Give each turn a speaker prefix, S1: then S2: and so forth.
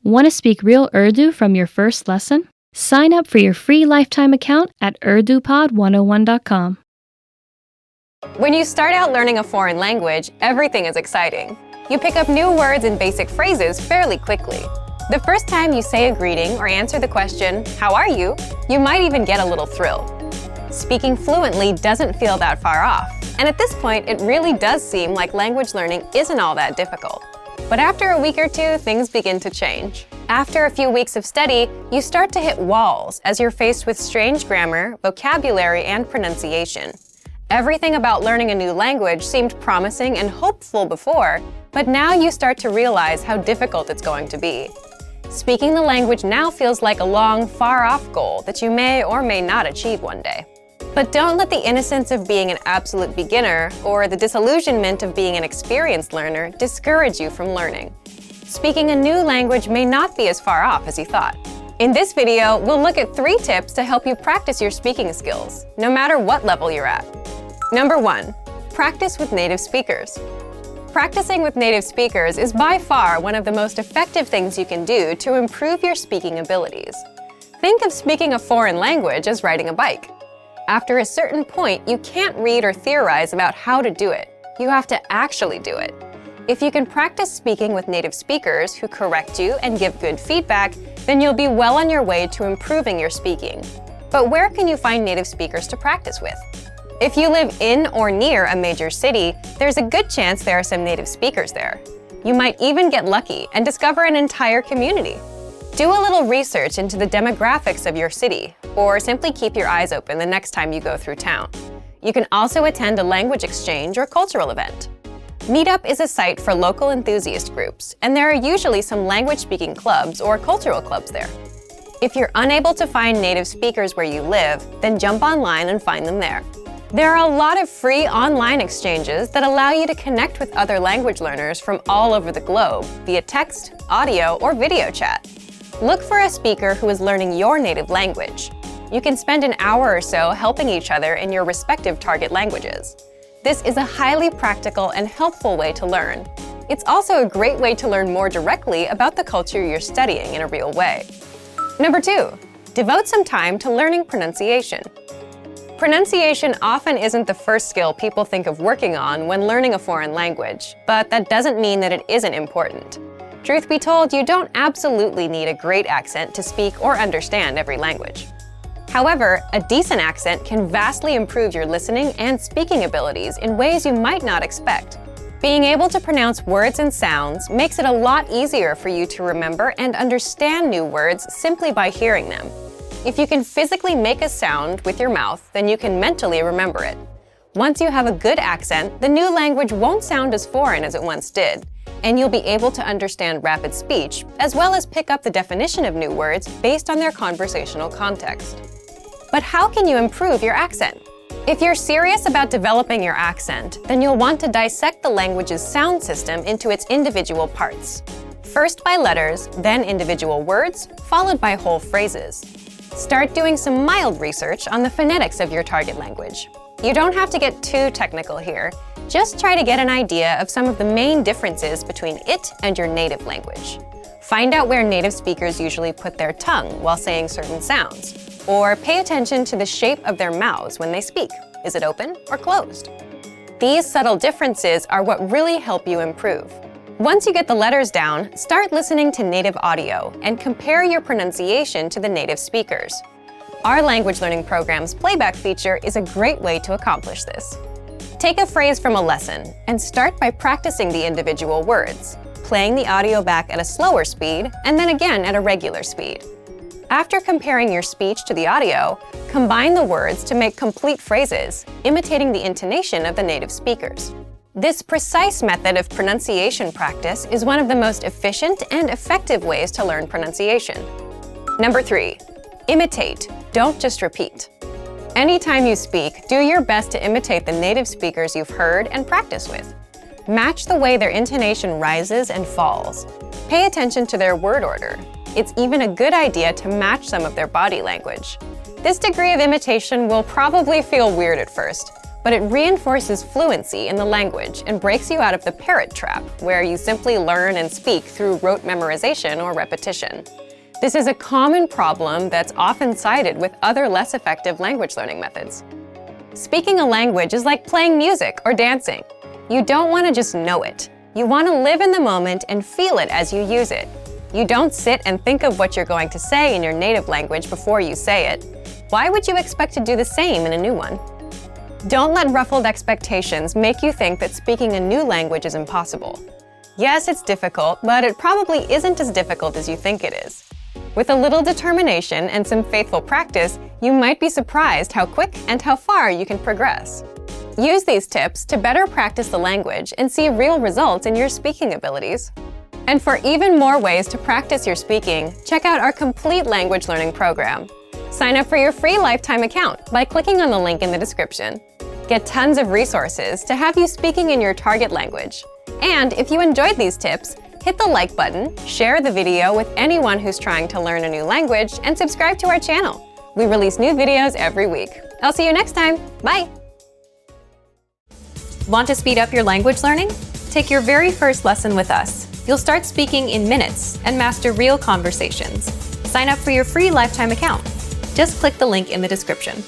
S1: Want to speak real Urdu from your first lesson? Sign up for your free lifetime account at urdupod101.com.
S2: When you start out learning a foreign language, everything is exciting. You pick up new words and basic phrases fairly quickly. The first time you say a greeting or answer the question, "How are you?" you might even get a little thrill. Speaking fluently doesn't feel that far off, and at this point, it really does seem like language learning isn't all that difficult. But after a week or two, things begin to change. After a few weeks of study, you start to hit walls as you're faced with strange grammar, vocabulary, and pronunciation. Everything about learning a new language seemed promising and hopeful before, but now you start to realize how difficult it's going to be. Speaking the language now feels like a long, far-off goal that you may or may not achieve one day. But don't let the innocence of being an absolute beginner or the disillusionment of being an experienced learner discourage you from learning. Speaking a new language may not be as far off as you thought. In this video, we'll look at 3 tips to help you practice your speaking skills, no matter what level you're at. Number 1, practice with native speakers. Practicing with native speakers is by far one of the most effective things you can do to improve your speaking abilities. Think of speaking a foreign language as riding a bike. After a certain point, you can't read or theorize about how to do it. You have to actually do it. If you can practice speaking with native speakers who correct you and give good feedback, then you'll be well on your way to improving your speaking. But where can you find native speakers to practice with? If you live in or near a major city, there's a good chance there are some native speakers there. You might even get lucky and discover an entire community. Do a little research into the demographics of your city, or simply keep your eyes open the next time you go through town. You can also attend a language exchange or cultural event. Meetup is a site for local enthusiast groups, and there are usually some language-speaking clubs or cultural clubs there. If you're unable to find native speakers where you live, then jump online and find them there. There are a lot of free online exchanges that allow you to connect with other language learners from all over the globe via text, audio, or video chat. Look for a speaker who is learning your native language. You can spend an hour or so helping each other in your respective target languages. This is a highly practical and helpful way to learn. It's also a great way to learn more directly about the culture you're studying in a real way. Number 2, devote some time to learning pronunciation. Pronunciation often isn't the first skill people think of working on when learning a foreign language, but that doesn't mean that it isn't important. Truth be told, you don't absolutely need a great accent to speak or understand every language. However, a decent accent can vastly improve your listening and speaking abilities in ways you might not expect. Being able to pronounce words and sounds makes it a lot easier for you to remember and understand new words simply by hearing them. If you can physically make a sound with your mouth, then you can mentally remember it. Once you have a good accent, the new language won't sound as foreign as it once did, and you'll be able to understand rapid speech, as well as pick up the definition of new words based on their conversational context. But how can you improve your accent? If you're serious about developing your accent, then you'll want to dissect the language's sound system into its individual parts. First by letters, then individual words, followed by whole phrases. Start doing some mild research on the phonetics of your target language. You don't have to get too technical here. Just try to get an idea of some of the main differences between it and your native language. Find out where native speakers usually put their tongue while saying certain sounds, or pay attention to the shape of their mouths when they speak. Is it open or closed? These subtle differences are what really help you improve. Once you get the letters down, start listening to native audio and compare your pronunciation to the native speakers. Our language learning program's playback feature is a great way to accomplish this. Take a phrase from a lesson and start by practicing the individual words, playing the audio back at a slower speed and then again at a regular speed. After comparing your speech to the audio, combine the words to make complete phrases, imitating the intonation of the native speakers. This precise method of pronunciation practice is one of the most efficient and effective ways to learn pronunciation. Number 3, imitate, don't just repeat. Anytime you speak, do your best to imitate the native speakers you've heard and practice with. Match the way their intonation rises and falls. Pay attention to their word order. It's even a good idea to match some of their body language. This degree of imitation will probably feel weird at first, but it reinforces fluency in the language and breaks you out of the parrot trap, where you simply learn and speak through rote memorization or repetition. This is a common problem that's often cited with other less effective language learning methods. Speaking a language is like playing music or dancing. You don't want to just know it. You want to live in the moment and feel it as you use it. You don't sit and think of what you're going to say in your native language before you say it. Why would you expect to do the same in a new one? Don't let ruffled expectations make you think that speaking a new language is impossible. Yes, it's difficult, but it probably isn't as difficult as you think it is. With a little determination and some faithful practice, you might be surprised how quick and how far you can progress. Use these tips to better practice the language and see real results in your speaking abilities. And for even more ways to practice your speaking, check out our complete language learning program. Sign up for your free lifetime account by clicking on the link in the description. Get tons of resources to have you speaking in your target language. And if you enjoyed these tips, hit the like button, share the video with anyone who's trying to learn a new language, and subscribe to our channel. We release new videos every week. I'll see you next time. Bye! Want to speed up your language learning? Take your very first lesson with us. You'll start speaking in minutes and master real conversations. Sign up for your free lifetime account. Just click the link in the description.